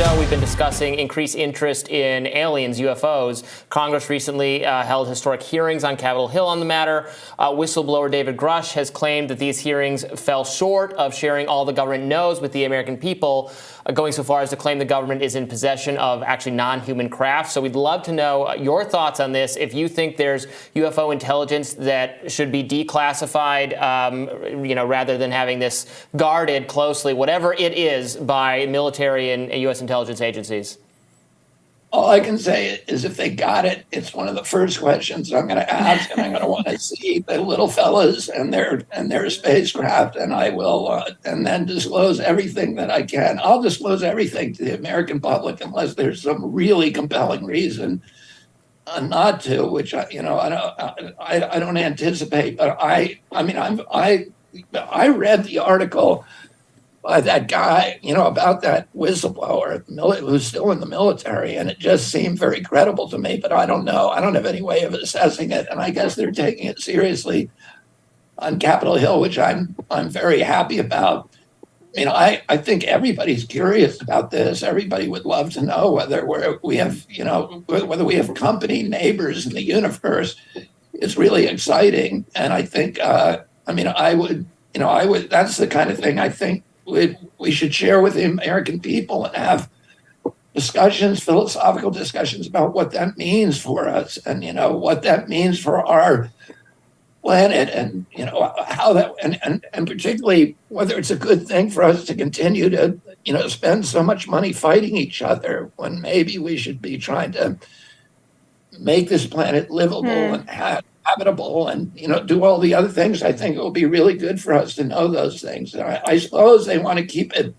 show, we've been discussing increased interest in aliens, UFOs. Congress recently held historic hearings on Capitol Hill on the matter. Whistleblower David Grush has claimed that these hearings fell short of sharing all the government knows with the American people, going so far as to claim the government is in possession of actually non-human craft. So we'd love to know your thoughts on this. If you think there's UFO intelligence that should be declassified, rather than having this guarded closely, whatever it is, by military and U.S. intelligence agencies. All I can say is if they got it, it's one of the first questions I'm going to ask, and I'm going to want to see the little fellas and their spacecraft, and I will, and then disclose everything that I can. I'll disclose everything to the American public unless there's some really compelling reason not to, which I don't anticipate. But I read the article by that guy, about that whistleblower who's still in the military, and it just seemed very credible to me, but I don't know. I don't have any way of assessing it, and I guess they're taking it seriously on Capitol Hill, which I'm very happy about. I think everybody's curious about this. Everybody would love to know whether we have company neighbors in the universe. It's really exciting, and I think, I would. That's the kind of thing I think we should share with the American people and have discussions, philosophical discussions about what that means for us, and what that means for our planet, and how that, and particularly whether it's a good thing for us to continue to spend so much money fighting each other when maybe we should be trying to make this planet livable and habitable, and do all the other things. I think it will be really good for us to know those things. I suppose they want to keep it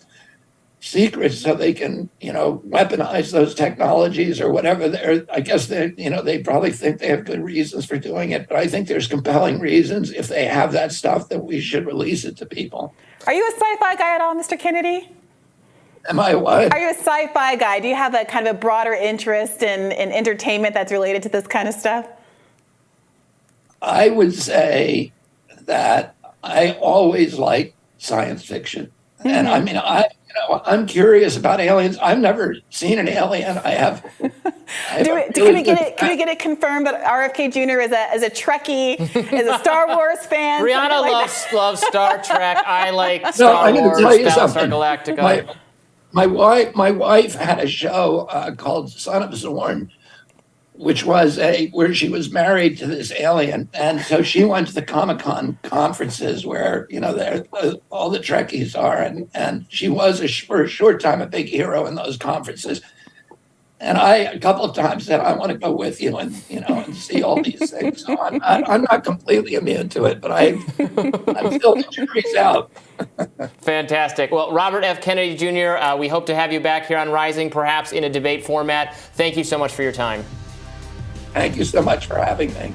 secret so they can weaponize those technologies or whatever. I guess they probably think they have good reasons for doing it, but I think there's compelling reasons, if they have that stuff, that we should release it to people. Are you a sci-fi guy at all, Mr. Kennedy? Am I what? Are you a sci-fi guy? Do you have a kind of a broader interest in entertainment that's related to this kind of stuff? I would say that I always like science fiction. And I'm curious about aliens. I've never seen an alien. Can we get it confirmed that RFK Jr. is a Trekkie, is a Star Wars fan? Brianna loves Star Trek. I like Star Wars, Battlestar Galactica. My wife had a show called Son of Zorn, which was where she was married to this alien, and so she went to the Comic-Con conferences where all the Trekkies are, and she was for a short time a big hero in those conferences. And I a couple of times said, I want to go with you and and see all these things. So I'm not completely immune to it, but I'm still the jury's out. Fantastic. Well, Robert F. Kennedy Jr., we hope to have you back here on Rising, perhaps in a debate format. Thank you so much for your time. Thank you so much for having me.